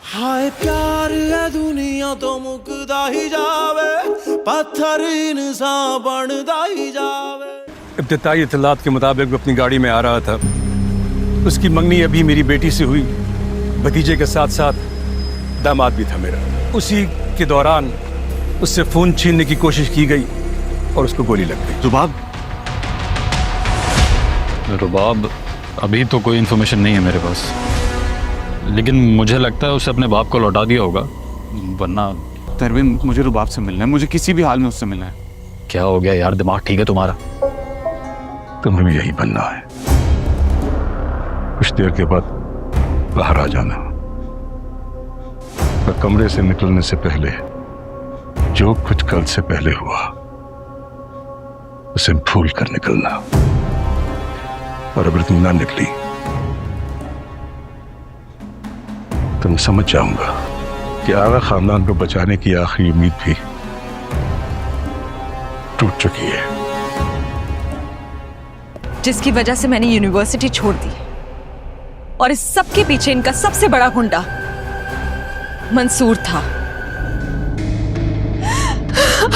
हाय प्यार है दुनिया तो मुकदा ही जावे, पत्थर इंसान बनदा ही जावे। इब्तिदाई इत्तलात के मुताबिक वो अपनी गाड़ी में आ रहा था। उसकी मंगनी अभी मेरी बेटी से हुई, भतीजे के साथ साथ दामाद भी था मेरा। उसी के दौरान उससे फोन छीनने की कोशिश की गई और उसको गोली लग गई। रुबाब अभी तो कोई इन्फॉर्मेशन नहीं है मेरे पास, लेकिन मुझे लगता है उसे अपने बाप को लौटा दिया होगा, वरना। तरवीन, मुझे रुबाब से मिलना है, मुझे किसी भी हाल में उससे मिलना है। क्या हो गया यार, दिमाग ठीक है तुम्हारा? तुम्हें भी यही बनना है। कुछ देर के बाद बाहर आ जाना और कमरे से निकलने से पहले जो कुछ कल से पहले हुआ उसे भूल कर निकलना। और अगर तुम ना निकली तो मैं समझ जाऊंगा कि आगा खानदान को बचाने की आखिरी उम्मीद भी टूट चुकी है। जिसकी वजह से मैंने यूनिवर्सिटी छोड़ दी, और इस सब के पीछे इनका सबसे बड़ा गुंडा मंसूर था।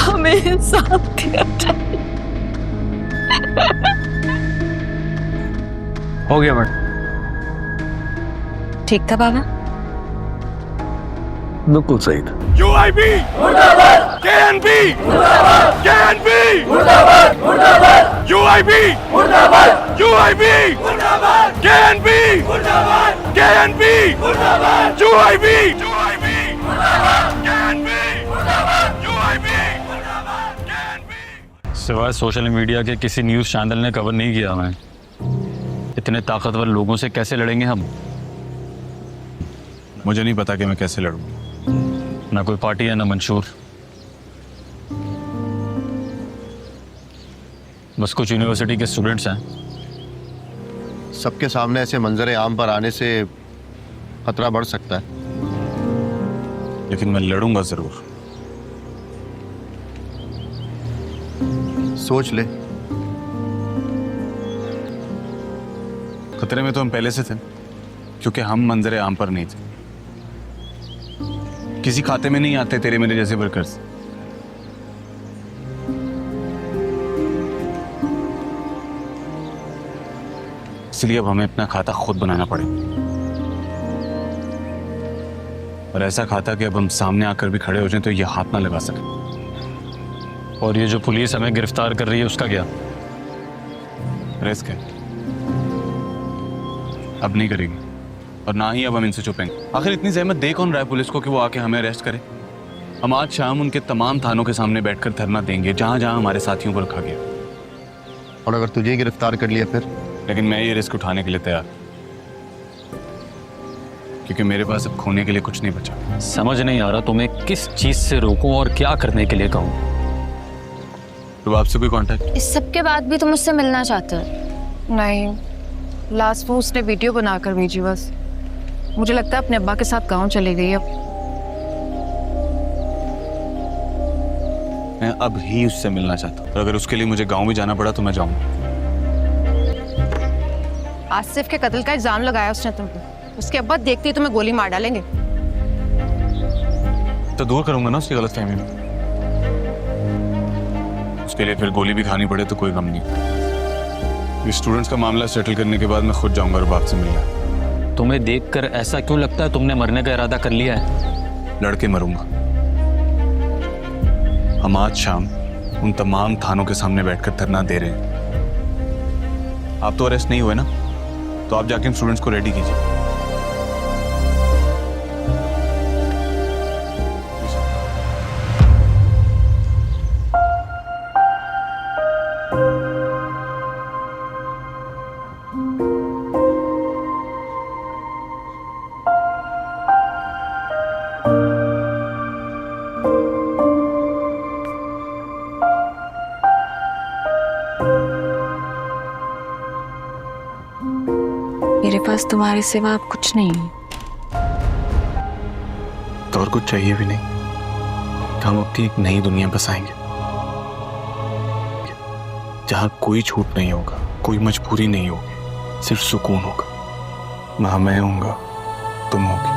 हमें इंसाफ दिया जाए। हो गया मैडम। ठीक था बाबा? बिल्कुल सही था। UIB मुर्दाबाद, KNP मुर्दाबाद, KNP मुर्दाबाद, मुर्दाबाद, UIB मुर्दाबाद, UIB मुर्दाबाद, KNP मुर्दाबाद, KNP मुर्दाबाद, UIB मुर्दाबाद, KNP मुर्दाबाद, UIB मुर्दाबाद, KNP। सिवाय सोशल मीडिया के किसी न्यूज़ चैनल ने कवर नहीं किया हमें। इतने ताकतवर लोगों से कैसे लड़ेंगे हम? मुझे नहीं पता कि मैं कैसे लड़ूं। ना कोई पार्टी है, ना मंशूर। बस कुछ यूनिवर्सिटी के स्टूडेंट्स हैं। सबके सामने ऐसे मंजर आम पर आने से खतरा बढ़ सकता है, लेकिन मैं लड़ूंगा जरूर। सोच ले। खतरे में तो हम पहले से थे, क्योंकि हम मंजर आम पर नहीं थे। किसी खाते में नहीं आते तेरे मेरे जैसे वर्कर्स। इसलिए अब हमें अपना खाता खुद बनाना पड़ेगा, और ऐसा खाता कि अब हम सामने आकर भी खड़े हो जाएं तो ये हाथ ना लगा सके। और ये जो पुलिस हमें गिरफ्तार कर रही है, उसका क्या? रिस्क है, अब नहीं करेगी, और ना ही अब हम इनसे छुपेंगे। आखिर इतनी जहमत दे कौन रहा है पुलिस को कि वो आके हमें अरेस्ट करे? हम आज शाम उनके तमाम थानों के सामने बैठकर धरना देंगे जहां जहां हमारे साथियों को रखा गया। और अगर तुझे गिरफ्तार कर लिया फिर? लेकिन मैं ये रिस्क उठाने के लिए तैयार, क्योंकि मेरे पास अब खोने के लिए कुछ नहीं बचा। समझ नहीं आ रहा तुम्हें किस चीज से रोकूं और क्या करने के लिए कहूं। तो आपसे कोई कांटेक्ट? इस सब के बाद भी तुम मुझसे मिलना चाहते हो? नहीं, लास्ट वो उसने वीडियो बनाकर भेजी बस। मुझे लगता है अपने अब्बा के साथ गांव चली गई अब। मैं अब ही उससे मिलना चाहता हूँ, और अगर उसके लिए मुझे गांव भी जाना पड़ा तो मैं जाऊंगा। आसिफ के कत्ल का इल्जाम लगाया उसने तुम पे। उसके अब्बा देखते ही तुम्हें गोली मार डालेंगे। तो दूर करूंगा ना उसकी गलतफहमी में। उसके लिए फिर गोली भी खानी पड़े तो कोई गम नहीं। स्टूडेंट्स का मामला सेटल करने के बाद मैं खुद जाऊंगा रुबाब से मिलने। तुम्हें देखकर ऐसा क्यों लगता है तुमने मरने का इरादा कर लिया है? लड़के मरूंगा। हम आज शाम उन तमाम थानों के सामने बैठकर धरना दे रहे हैं। आप तो अरेस्ट नहीं हुए ना, तो आप जाके स्टूडेंट्स को रेडी कीजिए। मेरे पास तुम्हारे सिवा अब कुछ नहीं है। तो और कुछ चाहिए भी नहीं, तो हम अपनी एक नई दुनिया बसाएंगे जहां कोई छूट नहीं होगा, कोई मजबूरी नहीं होगी, सिर्फ सुकून होगा। वहां मैं होऊंगा, तुम होगी।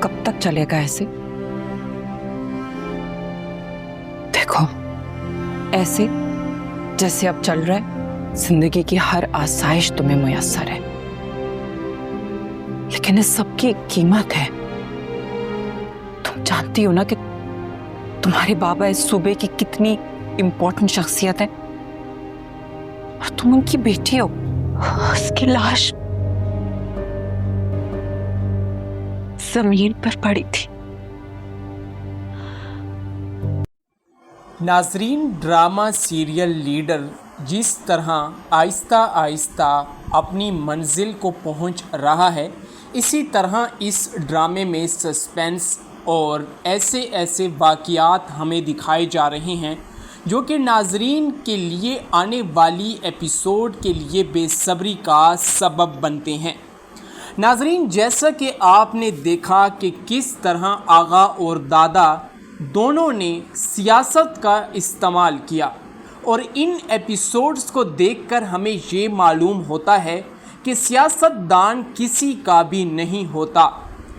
कब तक चलेगा ऐसे? देखो, ऐसे जैसे अब चल रहा है, जिंदगी की हर आसाइश तुम्हें मुयस्सर है, लेकिन इस सब की एक कीमत है। तुम जानती हो ना कि तुम्हारे बाबा इस सूबे की कितनी इंपॉर्टेंट शख्सियत है, और तुम उनकी बेटी हो। उसकी लाश जमीन पर पड़ी थी। नाजरीन, ड्रामा सीरियल लीडर जिस तरह आहिस्ता आहिस्ता अपनी मंजिल को पहुंच रहा है, इसी तरह इस ड्रामे में सस्पेंस और ऐसे ऐसे वाक़यात हमें दिखाए जा रहे हैं जो कि नाजरीन के लिए आने वाली एपिसोड के लिए बेसब्री का सबब बनते हैं। नाजरीन, जैसा कि आपने देखा कि किस तरह आगा और दादा दोनों ने सियासत का इस्तेमाल किया, और इन एपिसोड्स को देखकर हमें ये मालूम होता है कि सियासतदान किसी का भी नहीं होता।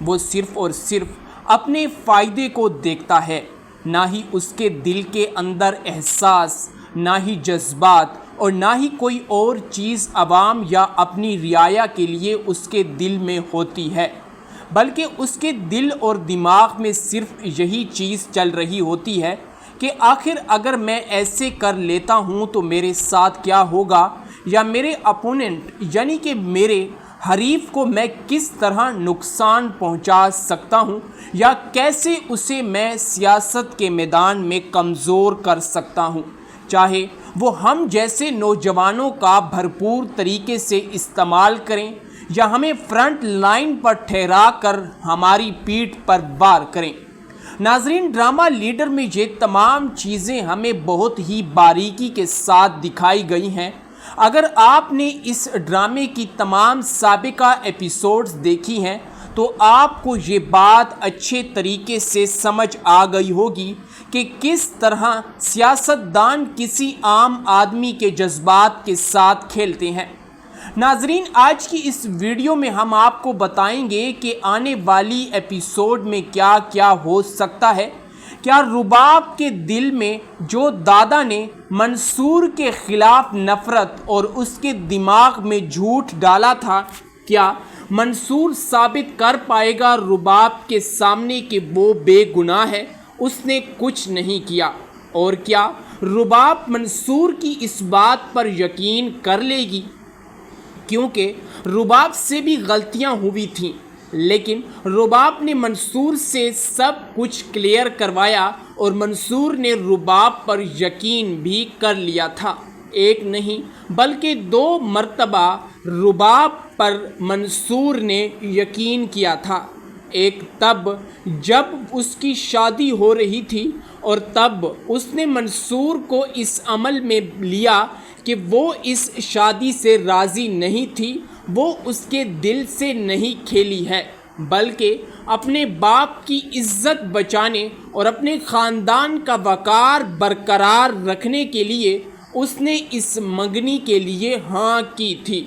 वो सिर्फ़ और सिर्फ अपने फ़ायदे को देखता है, ना ही उसके दिल के अंदर एहसास, ना ही जज्बात, और ना ही कोई और चीज़ अवाम या अपनी रियाया के लिए उसके दिल में होती है, बल्कि उसके दिल और दिमाग में सिर्फ यही चीज़ चल रही होती है कि आखिर अगर मैं ऐसे कर लेता हूँ तो मेरे साथ क्या होगा, या मेरे अपोनेंट यानी कि मेरे हरीफ को मैं किस तरह नुकसान पहुंचा सकता हूं, या कैसे उसे मैं सियासत के मैदान में कमज़ोर कर सकता हूं। चाहे वो हम जैसे नौजवानों का भरपूर तरीके से इस्तेमाल करें, या हमें फ्रंट लाइन पर ठहरा कर हमारी पीठ पर वार करें। नाजरीन, ड्रामा लीडर में ये तमाम चीज़ें हमें बहुत ही बारीकी के साथ दिखाई गई हैं। अगर आपने इस ड्रामे की तमाम साबिका एपिसोड्स देखी हैं तो आपको ये बात अच्छे तरीके से समझ आ गई होगी कि किस तरह सियासतदान किसी आम आदमी के जज्बात के साथ खेलते हैं। नाजरीन, आज की इस वीडियो में हम आपको बताएंगे कि आने वाली एपिसोड में क्या क्या हो सकता है। क्या रुबाब के दिल में जो दादा ने मंसूर के ख़िलाफ़ नफ़रत और उसके दिमाग में झूठ डाला था, क्या मंसूर साबित कर पाएगा रुबाब के सामने कि वो बेगुनाह है, उसने कुछ नहीं किया? और क्या रुबाब मंसूर की इस बात पर यकीन कर लेगी? क्योंकि रुबाब से भी गलतियां हुई थीं, लेकिन रुबाब ने मंसूर से सब कुछ क्लियर करवाया और मंसूर ने रुबाब पर यकीन भी कर लिया था। एक नहीं बल्कि 2 मर्तबा रुबाब पर मंसूर ने यकीन किया था। एक तब जब उसकी शादी हो रही थी, और तब उसने मंसूर को इस अमल में लिया कि वो इस शादी से राज़ी नहीं थी। वो उसके दिल से नहीं खेली है, बल्कि अपने बाप की इज़्ज़त बचाने और अपने ख़ानदान का वक़ार बरकरार रखने के लिए उसने इस मंगनी के लिए हाँ की थी।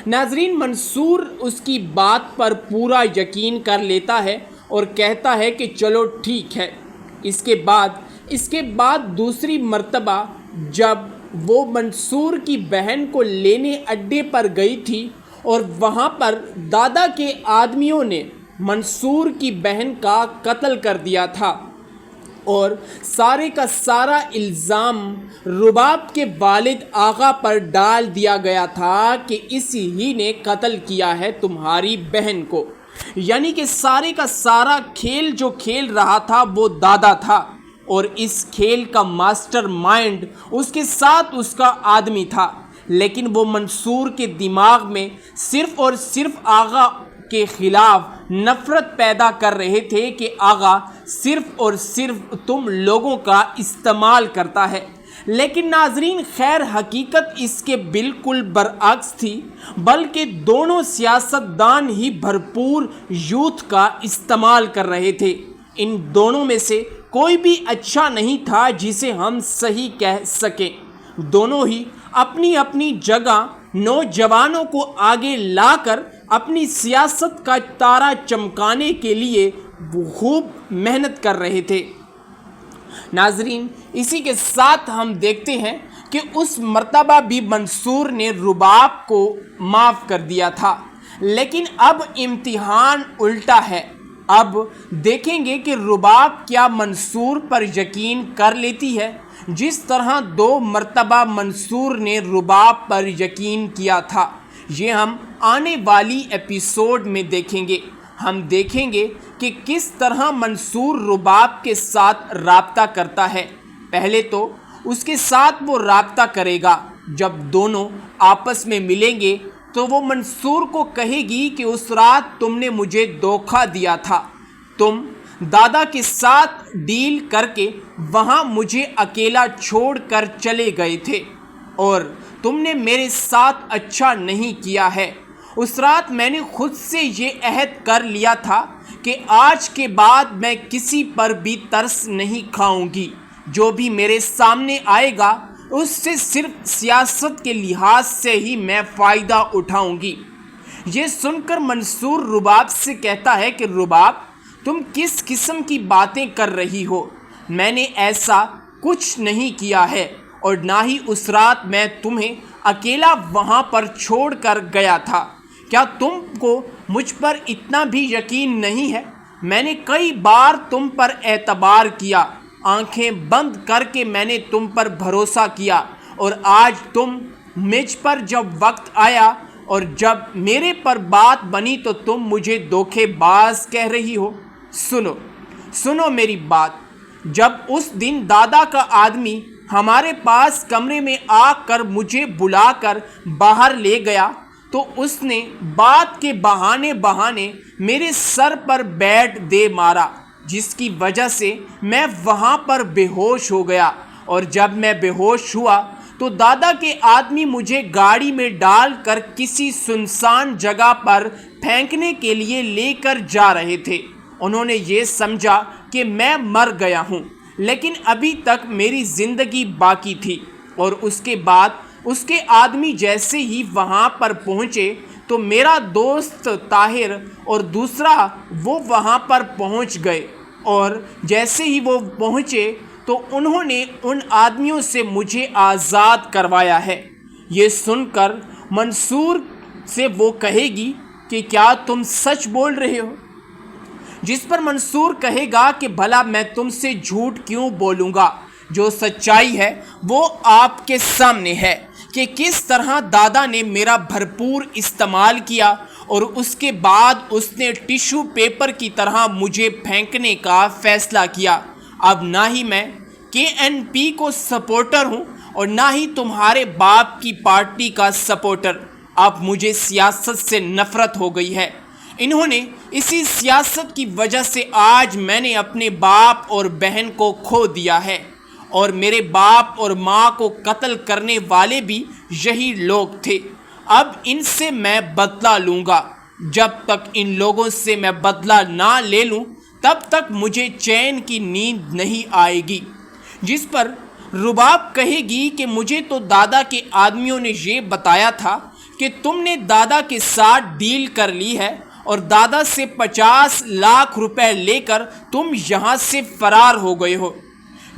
नाजरीन, मंसूर उसकी बात पर पूरा यकीन कर लेता है और कहता है कि चलो ठीक है। इसके बाद दूसरी मर्तबा जब वो मंसूर की बहन को लेने अड्डे पर गई थी, और वहाँ पर दादा के आदमियों ने मंसूर की बहन का कत्ल कर दिया था, और सारे का सारा इल्ज़ाम रुबाब के वालिद आगा पर डाल दिया गया था कि इसी ही ने कत्ल किया है तुम्हारी बहन को। यानी कि सारे का सारा खेल जो खेल रहा था वो दादा था, और इस खेल का मास्टर माइंड उसके साथ उसका आदमी था। लेकिन वो मंसूर के दिमाग में सिर्फ़ और सिर्फ आगा के ख़िलाफ़ नफ़रत पैदा कर रहे थे कि आगा सिर्फ़ और सिर्फ तुम लोगों का इस्तेमाल करता है। लेकिन नाजरीन, खैर हकीकत इसके बिल्कुल बरअक्स थी, बल्कि दोनों सियासतदान ही भरपूर यूथ का इस्तेमाल कर रहे थे। इन दोनों में से कोई भी अच्छा नहीं था जिसे हम सही कह सकें। दोनों ही अपनी अपनी जगह नौजवानों को आगे लाकर अपनी सियासत का तारा चमकाने के लिए वो खूब मेहनत कर रहे थे। नाजरीन, इसी के साथ हम देखते हैं कि उस मर्तबा भी मंसूर ने रुबाब को माफ़ कर दिया था, लेकिन अब इम्तिहान उल्टा है। अब देखेंगे कि रुबाब क्या मंसूर पर यकीन कर लेती है, जिस तरह 2 मर्तबा मंसूर ने रुबाब पर यकीन किया था। ये हम आने वाली एपिसोड में देखेंगे। हम देखेंगे कि किस तरह मंसूर रुबाब के साथ राब्ता करता है। पहले तो उसके साथ वो राब्ता करेगा, जब दोनों आपस में मिलेंगे तो वो मंसूर को कहेगी कि उस रात तुमने मुझे धोखा दिया था, तुम दादा के साथ डील करके वहाँ मुझे अकेला छोड़ कर चले गए थे और तुमने मेरे साथ अच्छा नहीं किया है। उस रात मैंने खुद से ये अहद कर लिया था कि आज के बाद मैं किसी पर भी तरस नहीं खाऊंगी। जो भी मेरे सामने आएगा उससे सिर्फ सियासत के लिहाज से ही मैं फ़ायदा उठाऊंगी। ये सुनकर मंसूर रुबाब से कहता है कि रुबाब, तुम किस किस्म की बातें कर रही हो? मैंने ऐसा कुछ नहीं किया है और ना ही उस रात मैं तुम्हें अकेला वहाँ पर छोड़ कर गया था। क्या तुमको मुझ पर इतना भी यकीन नहीं है? मैंने कई बार तुम पर एतबार किया, आंखें बंद करके मैंने तुम पर भरोसा किया, और आज तुम मुझ पर जब वक्त आया और जब मेरे पर बात बनी तो तुम मुझे धोखेबाज कह रही हो। सुनो मेरी बात। जब उस दिन दादा का आदमी हमारे पास कमरे में आकर मुझे बुलाकर बाहर ले गया तो उसने बात के बहाने मेरे सर पर बैट दे मारा, जिसकी वजह से मैं वहाँ पर बेहोश हो गया। और जब मैं बेहोश हुआ तो दादा के आदमी मुझे गाड़ी में डालकर किसी सुनसान जगह पर फेंकने के लिए लेकर जा रहे थे। उन्होंने ये समझा कि मैं मर गया हूँ, लेकिन अभी तक मेरी ज़िंदगी बाकी थी। और उसके बाद उसके आदमी जैसे ही वहाँ पर पहुँचे तो मेरा दोस्त ताहिर और दूसरा वो वहाँ पर पहुँच गए, और जैसे ही वो पहुँचे तो उन्होंने उन आदमियों से मुझे आज़ाद करवाया है। ये सुनकर मंसूर से वो कहेगी कि क्या तुम सच बोल रहे हो? जिस पर मंसूर कहेगा कि भला मैं तुमसे झूठ क्यों बोलूँगा, जो सच्चाई है वो आपके सामने है कि किस तरह दादा ने मेरा भरपूर इस्तेमाल किया और उसके बाद उसने टिश्यू पेपर की तरह मुझे फेंकने का फ़ैसला किया। अब ना ही मैं KNP को सपोर्टर हूँ और ना ही तुम्हारे बाप की पार्टी का सपोर्टर। अब मुझे सियासत से नफ़रत हो गई है। इन्होंने इसी सियासत की वजह से आज मैंने अपने बाप और बहन को खो दिया है, और मेरे बाप और माँ को कत्ल करने वाले भी यही लोग थे। अब इनसे मैं बदला लूँगा। जब तक इन लोगों से मैं बदला ना ले लूँ तब तक मुझे चैन की नींद नहीं आएगी। जिस पर रुबाब कहेगी कि मुझे तो दादा के आदमियों ने ये बताया था कि तुमने दादा के साथ डील कर ली है और दादा से 50 लाख रुपए लेकर तुम यहाँ से फरार हो गए हो।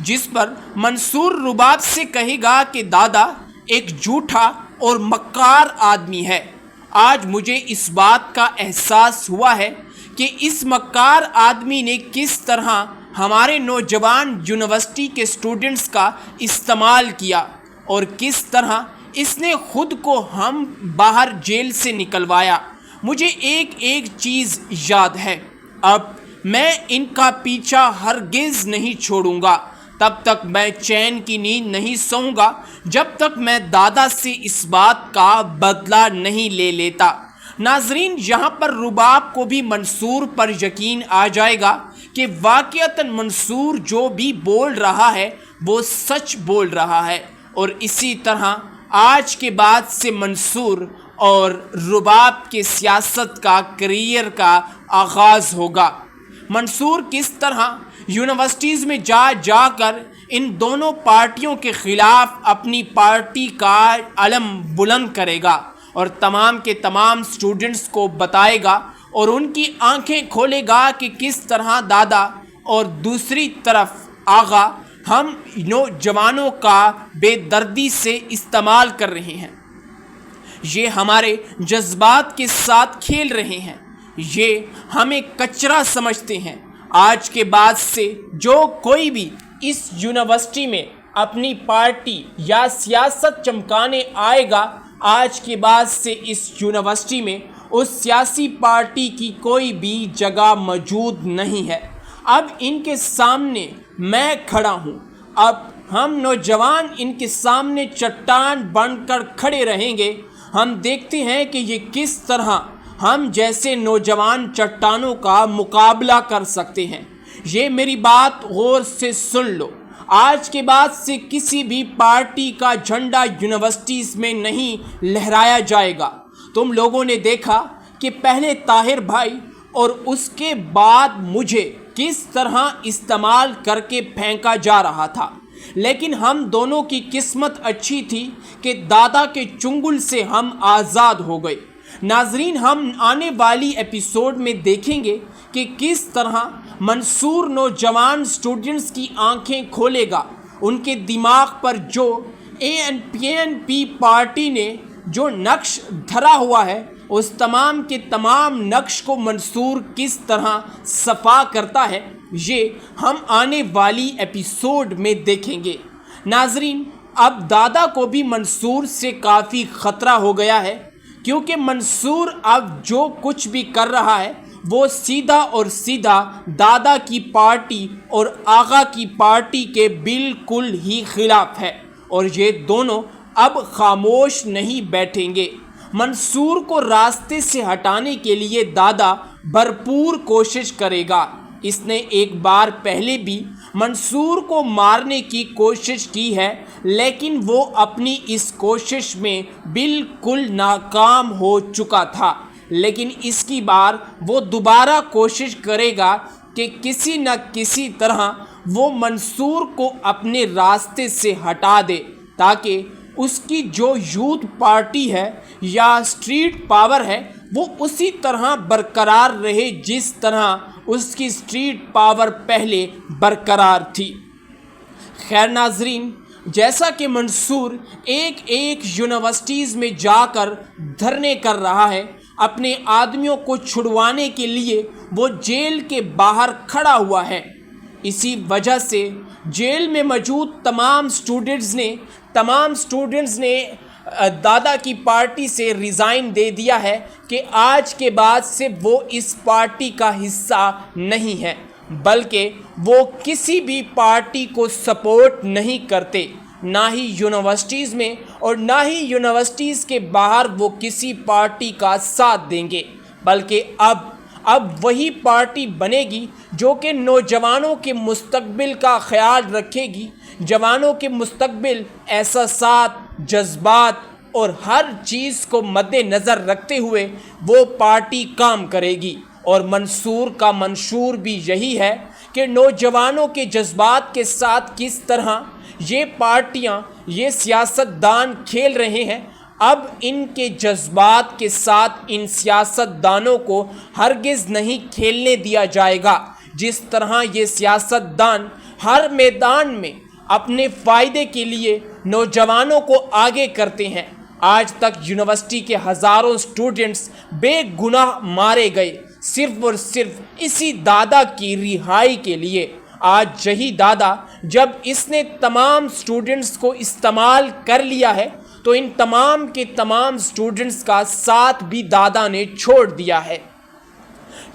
जिस पर मंसूर रुबाब से कहेगा कि दादा एक झूठा और मक्कार आदमी है। आज मुझे इस बात का एहसास हुआ है कि इस मक्कार आदमी ने किस तरह हमारे नौजवान यूनिवर्सिटी के स्टूडेंट्स का इस्तेमाल किया और किस तरह इसने खुद को हम बाहर जेल से निकलवाया। मुझे एक एक चीज़ याद है। अब मैं इनका पीछा हरगिज़ नहीं छोड़ूंगा। तब तक मैं चैन की नींद नहीं सोऊंगा जब तक मैं दादा से इस बात का बदला नहीं ले लेता। नाजरीन, यहाँ पर रुबाब को भी मंसूर पर यकीन आ जाएगा कि वाक़ईतन मंसूर जो भी बोल रहा है वो सच बोल रहा है, और इसी तरह आज के बाद से मंसूर और रुबाब के सियासत का करियर का आगाज़ होगा। मंसूर किस तरह यूनिवर्सिटीज़ में जाकर इन दोनों पार्टियों के ख़िलाफ़ अपनी पार्टी का अलम बुलंद करेगा और तमाम के तमाम स्टूडेंट्स को बताएगा और उनकी आंखें खोलेगा कि किस तरह दादा और दूसरी तरफ आगा हम नौजवानों का बेदर्दी से इस्तेमाल कर रहे हैं। ये हमारे जज्बात के साथ खेल रहे हैं, ये हमें कचरा समझते हैं। आज के बाद से जो कोई भी इस यूनिवर्सिटी में अपनी पार्टी या सियासत चमकाने आएगा, आज के बाद से इस यूनिवर्सिटी में उस सियासी पार्टी की कोई भी जगह मौजूद नहीं है। अब इनके सामने मैं खड़ा हूँ, अब हम नौजवान इनके सामने चट्टान बनकर खड़े रहेंगे। हम देखते हैं कि ये किस तरह हम जैसे नौजवान चट्टानों का मुकाबला कर सकते हैं। ये मेरी बात गौर से सुन लो, आज के बाद से किसी भी पार्टी का झंडा यूनिवर्सिटीज़ में नहीं लहराया जाएगा। तुम लोगों ने देखा कि पहले ताहिर भाई और उसके बाद मुझे किस तरह इस्तेमाल करके फेंका जा रहा था, लेकिन हम दोनों की किस्मत अच्छी थी कि दादा के चुंगल से हम आज़ाद हो गए। नाजरीन, हम आने वाली एपिसोड में देखेंगे कि किस तरह मंसूर नौजवान स्टूडेंट्स की आंखें खोलेगा। उनके दिमाग पर जो ANP पार्टी ने जो नक्श धरा हुआ है, उस तमाम के तमाम नक्श को मंसूर किस तरह सफा करता है, ये हम आने वाली एपिसोड में देखेंगे। नाजरीन, अब दादा को भी मंसूर से काफ़ी ख़तरा हो गया है, क्योंकि मंसूर अब जो कुछ भी कर रहा है वो सीधा और सीधा दादा की पार्टी और आगा की पार्टी के बिल्कुल ही खिलाफ है, और ये दोनों अब खामोश नहीं बैठेंगे। मंसूर को रास्ते से हटाने के लिए दादा भरपूर कोशिश करेगा। इसने एक बार पहले भी मंसूर को मारने की कोशिश की है, लेकिन वो अपनी इस कोशिश में बिल्कुल नाकाम हो चुका था। लेकिन इसकी बार वो दोबारा कोशिश करेगा कि किसी न किसी तरह वो मंसूर को अपने रास्ते से हटा दे, ताकि उसकी जो यूथ पार्टी है या स्ट्रीट पावर है वो उसी तरह बरकरार रहे जिस तरह उसकी स्ट्रीट पावर पहले बरकरार थी। खैर नाजरीन, जैसा कि मंसूर एक यूनिवर्सिटीज़ में जाकर धरने कर रहा है, अपने आदमियों को छुड़वाने के लिए वो जेल के बाहर खड़ा हुआ है। इसी वजह से जेल में मौजूद तमाम स्टूडेंट्स ने दादा की पार्टी से रिज़ाइन दे दिया है कि आज के बाद से वो इस पार्टी का हिस्सा नहीं है, बल्कि वो किसी भी पार्टी को सपोर्ट नहीं करते, ना ही यूनिवर्सिटीज़ में और ना ही यूनिवर्सिटीज़ के बाहर वो किसी पार्टी का साथ देंगे, बल्कि अब वही पार्टी बनेगी जो कि नौजवानों के मुस्तकबिल का ख्याल रखेगी, जवानों के मुस्तकबिल, एहसासात, जज्बात और हर चीज़ को मद्देनज़र रखते हुए वो पार्टी काम करेगी। और मंसूर का मंशूर भी यही है कि नौजवानों के जज्बात के साथ किस तरह ये पार्टियां, ये सियासतदान खेल रहे हैं। अब इनके जज्बात के साथ इन सियासतदानों को हरगिज़ नहीं खेलने दिया जाएगा। जिस तरह ये सियासतदान हर मैदान में अपने फ़ायदे के लिए नौजवानों को आगे करते हैं, आज तक यूनिवर्सिटी के हज़ारों स्टूडेंट्स बेगुनाह मारे गए सिर्फ और सिर्फ इसी दादा की रिहाई के लिए। आज यही दादा, जब इसने तमाम स्टूडेंट्स को इस्तेमाल कर लिया है, तो इन तमाम के तमाम स्टूडेंट्स का साथ भी दादा ने छोड़ दिया है।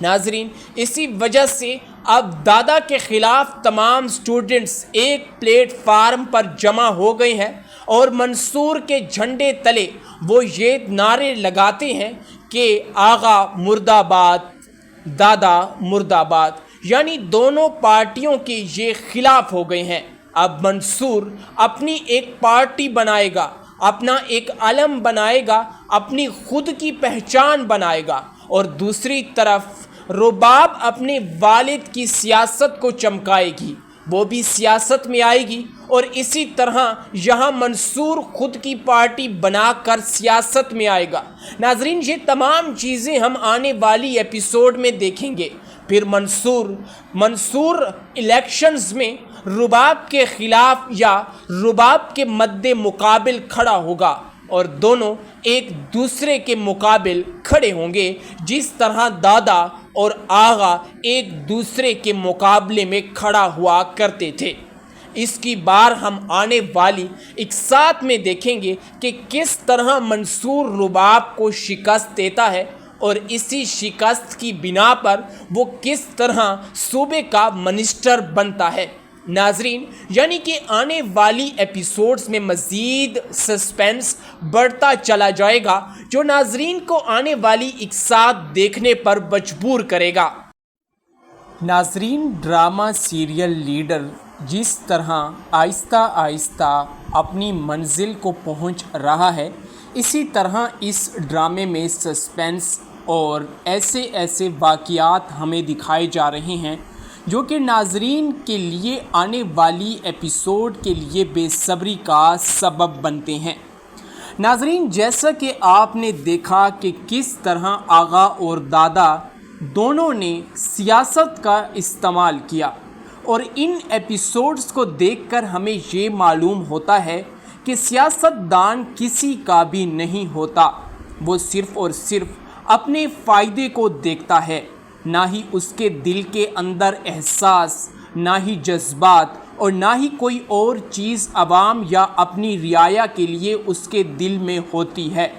नाजरीन, इसी वजह से अब दादा के ख़िलाफ़ तमाम स्टूडेंट्स एक प्लेटफार्म पर जमा हो गए हैं और मंसूर के झंडे तले वो ये नारे लगाते हैं कि आगा मुर्दाबाद, दादा मुर्दाबाद, यानी दोनों पार्टियों के ये खिलाफ हो गए हैं। अब मंसूर अपनी एक पार्टी बनाएगा, अपना एक अलम बनाएगा, अपनी खुद की पहचान बनाएगा, और दूसरी तरफ रुबाब अपने वालिद की सियासत को चमकाएगी। वो भी सियासत में आएगी और इसी तरह यहाँ मंसूर खुद की पार्टी बनाकर सियासत में आएगा। नाजरीन, ये तमाम चीज़ें हम आने वाली एपिसोड में देखेंगे। फिर मंसूर इलेक्शंस में रुबाब के खिलाफ या रुबाब के मद्दे मुकाबिल खड़ा होगा और दोनों एक दूसरे के मुकाबिल खड़े होंगे, जिस तरह दादा और आगा एक दूसरे के मुकाबले में खड़ा हुआ करते थे। इसकी बार हम आने वाली एक साथ में देखेंगे कि किस तरह मंसूर रुबाब को शिकस्त देता है और इसी शिकस्त की बिना पर वो किस तरह सूबे का मिनिस्टर बनता है। नाजरीन, यानी कि आने वाली एपिसोड्स में मज़ीद सस्पेंस बढ़ता चला जाएगा, जो नाजरीन को आने वाली एक साथ देखने पर मजबूर करेगा। नाजरीन, ड्रामा सीरियल लीडर जिस तरह आहिस्ता आहिस्ता अपनी मंजिल को पहुंच रहा है, इसी तरह इस ड्रामे में सस्पेंस और ऐसे ऐसे वाक़यात हमें दिखाए जा रहे हैं जो कि नाजरीन के लिए आने वाली एपिसोड के लिए बेसब्री का सबब बनते हैं। नाजरीन, जैसा कि आपने देखा कि किस तरह आगा और दादा दोनों ने सियासत का इस्तेमाल किया और इन एपिसोड्स को देखकर हमें ये मालूम होता है कि सियासतदान किसी का भी नहीं होता, वो सिर्फ़ और सिर्फ अपने फ़ायदे को देखता है, ना ही उसके दिल के अंदर एहसास, ना ही जज्बात और ना ही कोई और चीज़ अवाम या अपनी रियाया के लिए उसके दिल में होती है,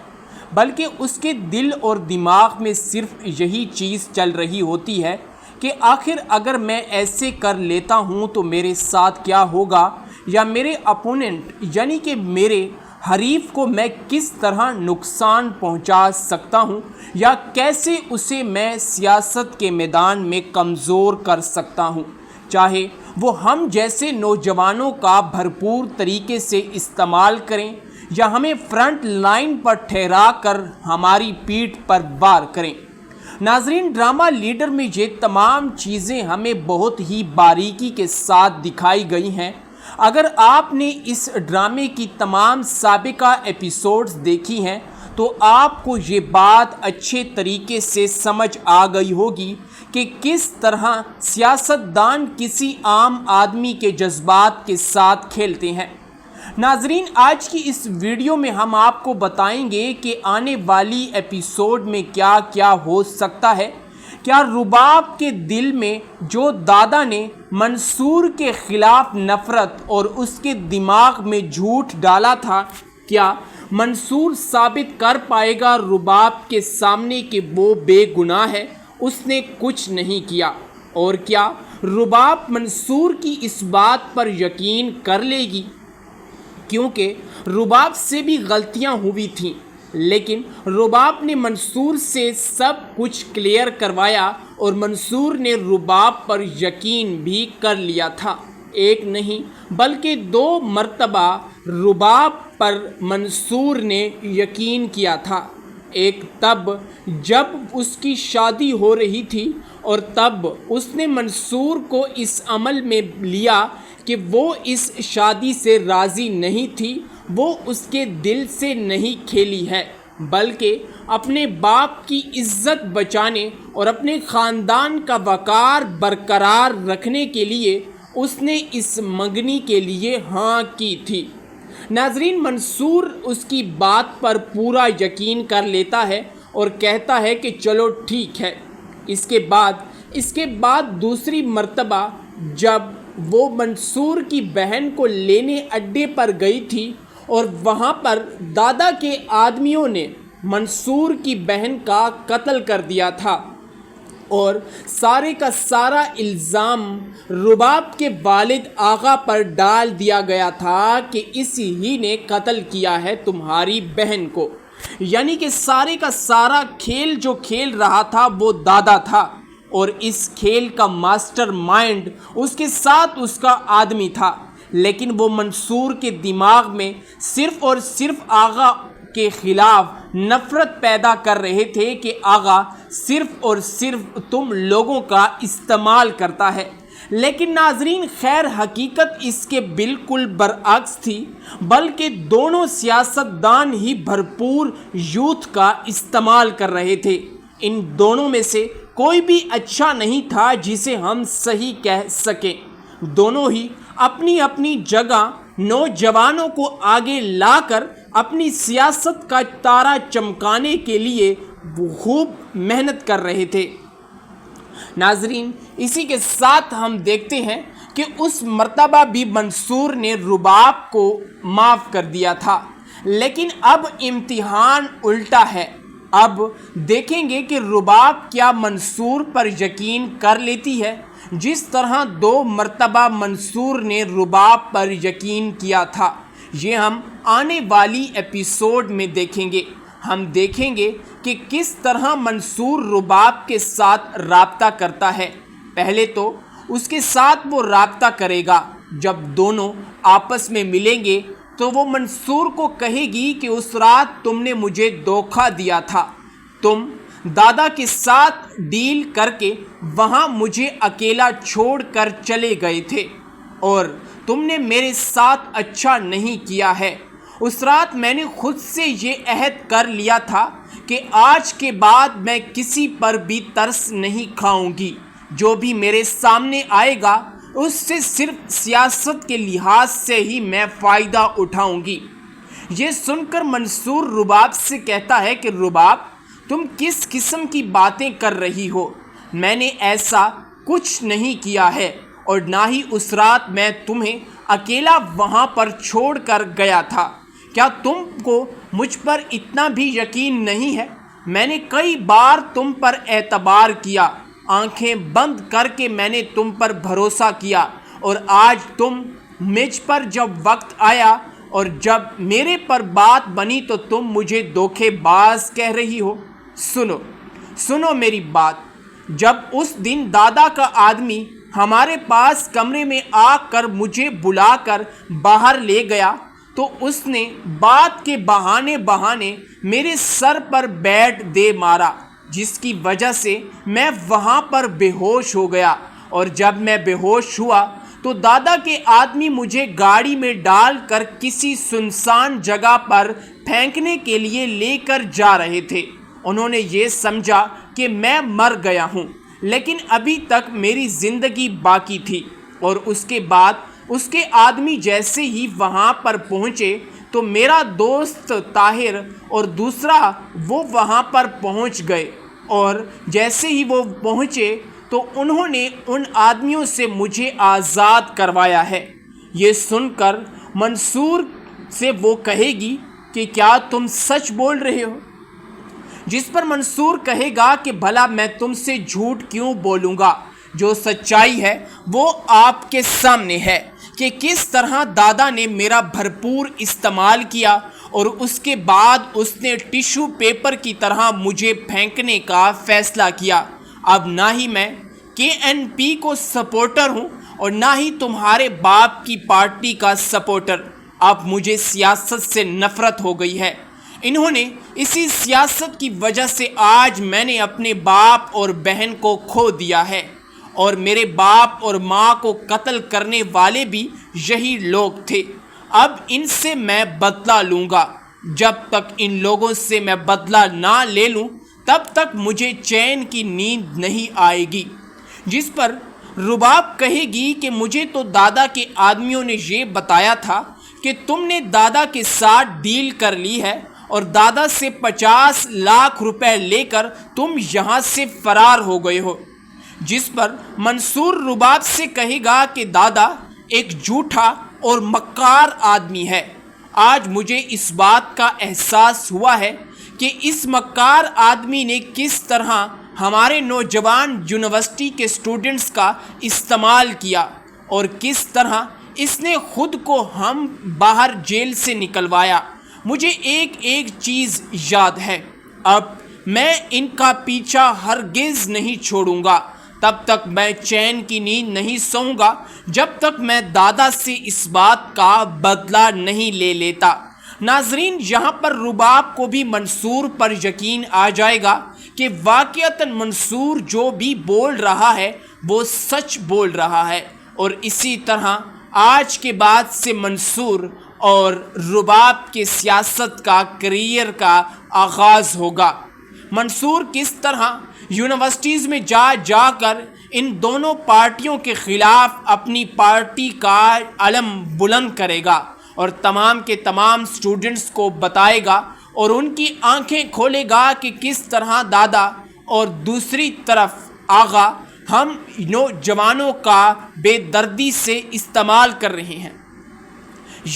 बल्कि उसके दिल और दिमाग में सिर्फ यही चीज़ चल रही होती है कि आखिर अगर मैं ऐसे कर लेता हूँ तो मेरे साथ क्या होगा, या मेरे अपोनेंट यानी कि मेरे हरीफ को मैं किस तरह नुकसान पहुंचा सकता हूं, या कैसे उसे मैं सियासत के मैदान में कमज़ोर कर सकता हूं, चाहे वो हम जैसे नौजवानों का भरपूर तरीके से इस्तेमाल करें या हमें फ्रंट लाइन पर ठहरा कर हमारी पीठ पर वार करें। नाजरीन, ड्रामा लीडर में ये तमाम चीज़ें हमें बहुत ही बारीकी के साथ दिखाई गई हैं। अगर आपने इस ड्रामे की तमाम साबिका एपिसोड्स देखी हैं तो आपको ये बात अच्छे तरीके से समझ आ गई होगी कि किस तरह सियासतदान किसी आम आदमी के जज्बात के साथ खेलते हैं। नाजरीन, आज की इस वीडियो में हम आपको बताएंगे कि आने वाली एपिसोड में क्या क्या हो सकता है। क्या रुबाब के दिल में जो दादा ने मंसूर के ख़िलाफ़ नफ़रत और उसके दिमाग में झूठ डाला था, क्या मंसूर साबित कर पाएगा रुबाब के सामने कि वो बेगुनाह है, उसने कुछ नहीं किया? और क्या रुबाब मंसूर की इस बात पर यकीन कर लेगी? क्योंकि रुबाब से भी गलतियां हुई थीं, लेकिन रुबाब ने मंसूर से सब कुछ क्लियर करवाया और मंसूर ने रुबाब पर यकीन भी कर लिया था। एक नहीं बल्कि 2 मर्तबा रुबाब पर मंसूर ने यकीन किया था। एक तब जब उसकी शादी हो रही थी और तब उसने मंसूर को इस अमल में लिया कि वो इस शादी से राज़ी नहीं थी, वो उसके दिल से नहीं खेली है, बल्कि अपने बाप की इज़्ज़त बचाने और अपने ख़ानदान का वक़ार बरकरार रखने के लिए उसने इस मंगनी के लिए हाँ की थी। नाजरीन, मंसूर उसकी बात पर पूरा यकीन कर लेता है और कहता है कि चलो ठीक है। इसके बाद दूसरी मर्तबा जब वो मंसूर की बहन को लेने अड्डे पर गई थी और वहाँ पर दादा के आदमियों ने मंसूर की बहन का कत्ल कर दिया था और सारे का सारा इल्ज़ाम रुबाब के वालिद आगा पर डाल दिया गया था कि इसी ही ने कत्ल किया है तुम्हारी बहन को। यानी कि सारे का सारा खेल जो खेल रहा था वो दादा था और इस खेल का मास्टर माइंड उसके साथ उसका आदमी था, लेकिन वो मंसूर के दिमाग में सिर्फ़ और सिर्फ आगा के ख़िलाफ़ नफ़रत पैदा कर रहे थे कि आगा सिर्फ़ और सिर्फ तुम लोगों का इस्तेमाल करता है। لیکن ناظرین خیر حقیقت اس کے بالکل برعکس تھی، بلکہ دونوں سیاستدان ہی بھرپور یوتھ کا استعمال کر رہے تھے۔ ان دونوں میں سے کوئی بھی اچھا نہیں تھا جسے ہم صحیح کہہ سکیں۔ دونوں ہی اپنی اپنی جگہ نوجوانوں کو آگے لا کر اپنی سیاست کا تارا چمکانے کے لیے خوب محنت کر رہے تھے۔ ناظرین اسی کے ساتھ ہم دیکھتے ہیں کہ اس مرتبہ بھی منصور نے رباب کو معاف کر دیا تھا، لیکن اب امتحان الٹا ہے۔ اب دیکھیں گے کہ رباب کیا منصور پر یقین کر لیتی ہے، جس طرح 2 مرتبہ منصور نے رباب پر یقین کیا تھا۔ یہ ہم آنے والی ایپیسوڈ میں دیکھیں گے۔ ہم دیکھیں گے کہ کس طرح منصور رباب کے ساتھ رابطہ کرتا ہے۔ پہلے تو اس کے ساتھ وہ رابطہ کرے گا، جب دونوں آپس میں ملیں گے تو وہ منصور کو کہے گی کہ اس رات تم نے مجھے دھوکہ دیا تھا، تم دادا کے ساتھ ڈیل کر کے وہاں مجھے اکیلا چھوڑ کر چلے گئے تھے اور تم نے میرے ساتھ اچھا نہیں کیا ہے۔ اس رات میں نے خود سے یہ عہد کر لیا تھا کہ آج کے بعد میں کسی پر بھی ترس نہیں کھاؤں گی، جو بھی میرے سامنے آئے گا اس سے صرف سیاست کے لحاظ سے ہی میں فائدہ اٹھاؤں گی۔ یہ سن کر منصور رباب سے کہتا ہے کہ رباب تم کس قسم کی باتیں کر رہی ہو، میں نے ایسا کچھ نہیں کیا ہے اور نہ ہی اس رات میں تمہیں اکیلا وہاں پر چھوڑ کر گیا تھا۔ کیا تم کو مجھ پر اتنا بھی یقین نہیں ہے؟ میں نے کئی بار تم پر اعتبار کیا، آنکھیں بند کر کے میں نے تم پر بھروسہ کیا، اور آج تم مجھ پر جب وقت آیا اور جب میرے پر بات بنی تو تم مجھے دھوکے باز کہہ رہی ہو۔ سنو میری بات، جب اس دن دادا کا آدمی ہمارے پاس کمرے میں آ کر مجھے بلا کر باہر لے گیا تو اس نے بات کے بہانے میرے سر پر بیٹ دے مارا، جس کی وجہ سے میں وہاں پر بے ہوش ہو گیا، اور جب میں بے ہوش ہوا تو دادا کے آدمی مجھے گاڑی میں ڈال کر کسی سنسان جگہ پر پھینکنے کے لیے لے کر جا رہے تھے۔ انہوں نے یہ سمجھا کہ میں مر گیا ہوں، لیکن ابھی تک میری زندگی باقی تھی، اور اس کے بعد اس کے آدمی جیسے ہی وہاں پر پہنچے تو میرا دوست طاہر اور دوسرا وہ وہاں پر پہنچ گئے، اور جیسے ہی وہ پہنچے تو انہوں نے ان آدمیوں سے مجھے آزاد کروایا ہے۔ یہ سن کر منصور سے وہ کہے گی کہ کیا تم سچ بول رہے ہو؟ جس پر منصور کہے گا کہ بھلا میں تم سے جھوٹ کیوں بولوں گا، جو سچائی ہے وہ آپ کے سامنے ہے کہ کس طرح دادا نے میرا بھرپور استعمال کیا اور اس کے بعد اس نے ٹیشو پیپر کی طرح مجھے پھینکنے کا فیصلہ کیا۔ اب نہ ہی میں KNP کو سپورٹر ہوں اور نہ ہی تمہارے باپ کی پارٹی کا سپورٹر۔ اب مجھے سیاست سے نفرت ہو گئی ہے۔ انہوں نے اسی سیاست کی وجہ سے آج میں نے اپنے باپ اور بہن کو کھو دیا ہے، اور میرے باپ اور ماں کو قتل کرنے والے بھی یہی لوگ تھے۔ اب ان سے میں بدلہ لوں گا۔ جب تک ان لوگوں سے میں بدلہ نہ لے لوں تب تک مجھے چین کی نیند نہیں آئے گی۔ جس پر رباب کہے گی کہ مجھے تو دادا کے آدمیوں نے یہ بتایا تھا کہ تم نے دادا کے ساتھ ڈیل کر لی ہے اور دادا سے 50 لاکھ روپے لے کر تم یہاں سے فرار ہو گئے ہو۔ جس پر منصور رباب سے کہے گا کہ دادا ایک جھوٹا اور مکار آدمی ہے۔ آج مجھے اس بات کا احساس ہوا ہے کہ اس مکار آدمی نے کس طرح ہمارے نوجوان یونیورسٹی کے اسٹوڈنٹس کا استعمال کیا، اور کس طرح اس نے خود کو ہم باہر جیل سے نکلوایا۔ مجھے ایک چیز یاد ہے، اب میں ان کا پیچھا ہرگز نہیں چھوڑوں گا۔ تب تک میں چین کی نیند نہیں سوؤں گا جب تک میں دادا سے اس بات کا بدلہ نہیں لے لیتا۔ ناظرین، یہاں پر رباب کو بھی منصور پر یقین آ جائے گا کہ واقعتاً منصور جو بھی بول رہا ہے وہ سچ بول رہا ہے، اور اسی طرح آج کے بعد سے منصور اور رباب کے سیاست کا کریئر کا آغاز ہوگا۔ منصور کس طرح یونیورسٹیز میں جا کر ان دونوں پارٹیوں کے خلاف اپنی پارٹی کا علم بلند کرے گا اور تمام کے تمام سٹوڈنٹس کو بتائے گا اور ان کی آنکھیں کھولے گا کہ کس طرح دادا اور دوسری طرف آغا ہم نوجوانوں کا بے دردی سے استعمال کر رہے ہیں،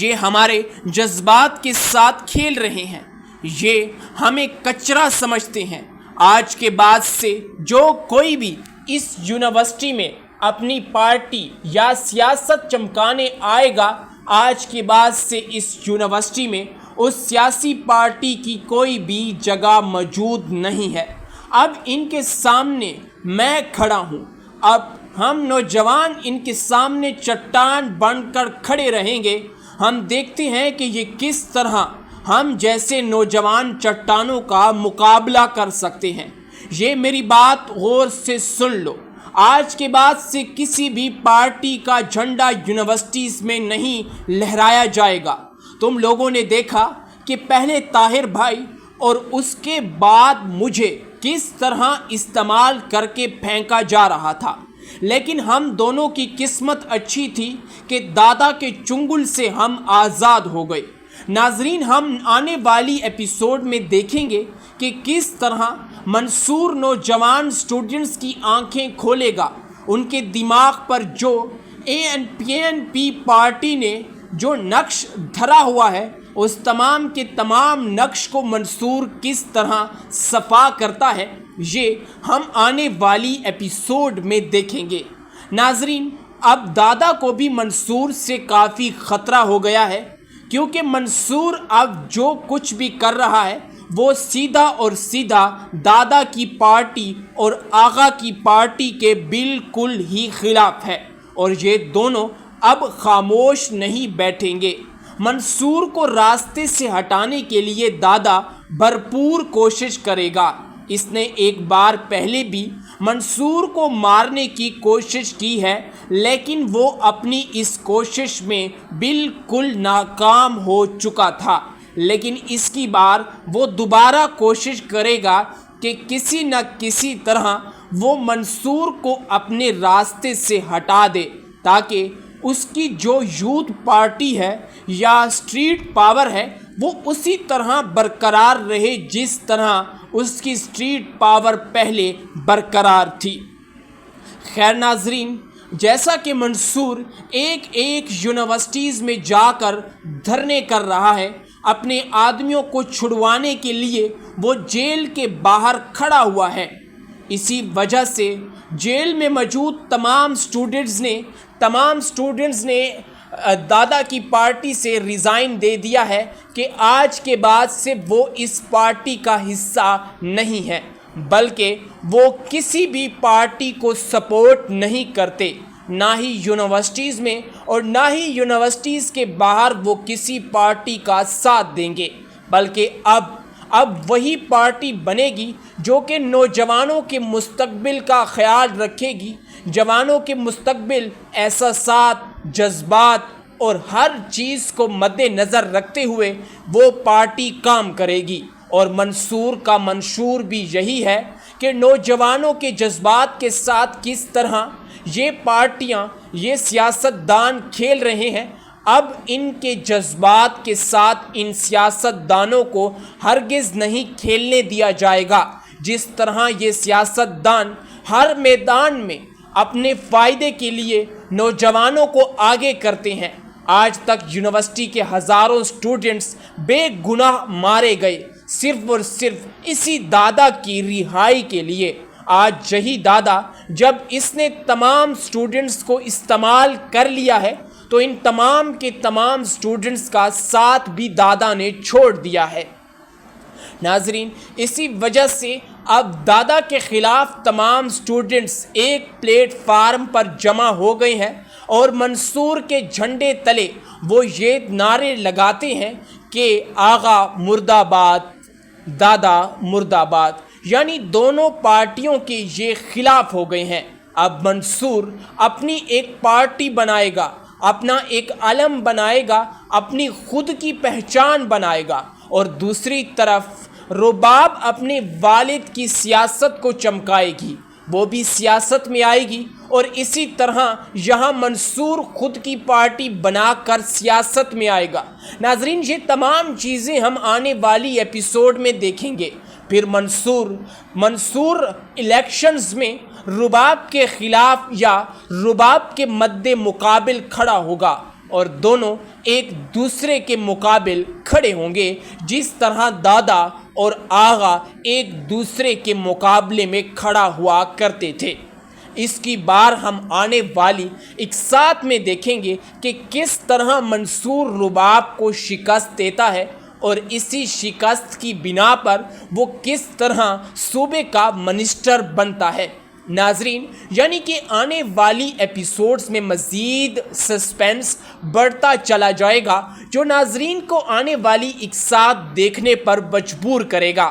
یہ ہمارے جذبات کے ساتھ کھیل رہے ہیں، یہ ہمیں کچرا سمجھتے ہیں۔ آج کے بعد سے جو کوئی بھی اس یونیورسٹی میں اپنی پارٹی یا سیاست چمکانے آئے گا، آج کے بعد سے اس یونیورسٹی میں اس سیاسی پارٹی کی کوئی بھی جگہ موجود نہیں ہے۔ اب ان کے سامنے میں کھڑا ہوں، اب ہم نوجوان ان کے سامنے چٹان بن کر کھڑے رہیں گے۔ ہم دیکھتے ہیں کہ یہ کس طرح ہم جیسے نوجوان چٹانوں کا مقابلہ کر سکتے ہیں۔ یہ میری بات غور سے سن لو، آج کے بعد سے کسی بھی پارٹی کا جھنڈا یونیورسٹیز میں نہیں لہرایا جائے گا۔ تم لوگوں نے دیکھا کہ پہلے طاہر بھائی اور اس کے بعد مجھے کس طرح استعمال کر کے پھینکا جا رہا تھا، لیکن ہم دونوں کی قسمت اچھی تھی کہ دادا کے چنگل سے ہم آزاد ہو گئے۔ ناظرین، ہم آنے والی ایپیسوڈ میں دیکھیں گے کہ کس طرح منصور نوجوان سٹوڈنٹس کی آنکھیں کھولے گا، ان کے دماغ پر جو ANP پارٹی نے جو نقش دھرا ہوا ہے، اس تمام کے تمام نقش کو منصور کس طرح صفا کرتا ہے، یہ ہم آنے والی ایپیسوڈ میں دیکھیں گے۔ ناظرین، اب دادا کو بھی منصور سے کافی خطرہ ہو گیا ہے، کیونکہ منصور اب جو کچھ بھی کر رہا ہے وہ سیدھا اور سیدھا دادا کی پارٹی اور آغا کی پارٹی کے بالکل ہی خلاف ہے، اور یہ دونوں اب خاموش نہیں بیٹھیں گے۔ منصور کو راستے سے ہٹانے کے لیے دادا بھرپور کوشش کرے گا۔ اس نے ایک بار پہلے بھی منصور کو مارنے کی کوشش کی ہے، لیکن وہ اپنی اس کوشش میں بالکل ناکام ہو چکا تھا، لیکن اس کی بار وہ دوبارہ کوشش کرے گا کہ کسی نہ کسی طرح وہ منصور کو اپنے راستے سے ہٹا دے، تاکہ اس کی جو یوتھ پارٹی ہے یا اسٹریٹ پاور ہے وہ اسی طرح برقرار رہے جس طرح اس کی اسٹریٹ پاور پہلے برقرار تھی۔ خیر ناظرین، جیسا کہ منصور ایک یونیورسٹیز میں جا کر دھرنے کر رہا ہے، اپنے آدمیوں کو چھڑوانے کے لیے وہ جیل کے باہر کھڑا ہوا ہے، اسی وجہ سے جیل میں موجود تمام سٹوڈنٹس نے دادا کی پارٹی سے ریزائن دے دیا ہے کہ آج کے بعد سے وہ اس پارٹی کا حصہ نہیں ہے، بلکہ وہ کسی بھی پارٹی کو سپورٹ نہیں کرتے، نہ ہی یونیورسٹیز میں اور نہ ہی یونیورسٹیز کے باہر وہ کسی پارٹی کا ساتھ دیں گے، بلکہ اب وہی پارٹی بنے گی جو کہ نوجوانوں کے مستقبل کا خیال رکھے گی، جوانوں کے مستقبل، احساسات، جذبات اور ہر چیز کو مد نظر رکھتے ہوئے وہ پارٹی کام کرے گی۔ اور منصور کا منشور بھی یہی ہے کہ نوجوانوں کے جذبات کے ساتھ کس طرح یہ پارٹیاں، یہ سیاستدان کھیل رہے ہیں، اب ان کے جذبات کے ساتھ ان سیاستدانوں کو ہرگز نہیں کھیلنے دیا جائے گا۔ جس طرح یہ سیاستدان ہر میدان میں اپنے فائدے کے لیے نوجوانوں کو آگے کرتے ہیں، آج تک یونیورسٹی کے ہزاروں سٹوڈنٹس بے گناہ مارے گئے صرف اور صرف اسی دادا کی رہائی کے لیے۔ آج یہی دادا، جب اس نے تمام سٹوڈنٹس کو استعمال کر لیا ہے، تو ان تمام کے تمام سٹوڈنٹس کا ساتھ بھی دادا نے چھوڑ دیا ہے۔ ناظرین، اسی وجہ سے اب دادا کے خلاف تمام سٹوڈنٹس ایک پلیٹ فارم پر جمع ہو گئے ہیں، اور منصور کے جھنڈے تلے وہ یہ نعرے لگاتے ہیں کہ آغا مرد آباد، دادا مرد آباد، یعنی دونوں پارٹیوں کے یہ خلاف ہو گئے ہیں۔ अब मंसूर अपनी एक पार्टी बनाएगा, अपना एक अलम बनाएगा, अपनी खुद की पहचान बनाएगा, और दूसरी तरफ रुबाब अपने वालिद की सियासत को चमकाएगी, वो भी सियासत में आएगी। और इसी तरह यहाँ मंसूर खुद की पार्टी बनाकर सियासत में आएगा। नाजरीन, ये तमाम चीज़ें हम आने वाली एपिसोड में देखेंगे। फिर मंसूर इलेक्शंस में रुबाब के ख़िलाफ़ या रुबाब के मद्दे मुकाबिल खड़ा होगा और दोनों एक दूसरे के मुकाबिल खड़े होंगे, जिस तरह दादा और आगा एक दूसरे के मुकाबले में खड़ा हुआ करते थे। इसकी बार हम आने वाली एक साथ में देखेंगे कि किस तरह मंसूर रुबाब को शिकस्त देता है और इसी शिकस्त की बिना पर वो किस तरह सूबे का मिनिस्टर बनता है। नाजरीन, यानी कि आने वाली एपिसोड्स में मज़ीद सस्पेंस बढ़ता चला जाएगा, जो नाजरीन को आने वाली एक साथ देखने पर मजबूर करेगा।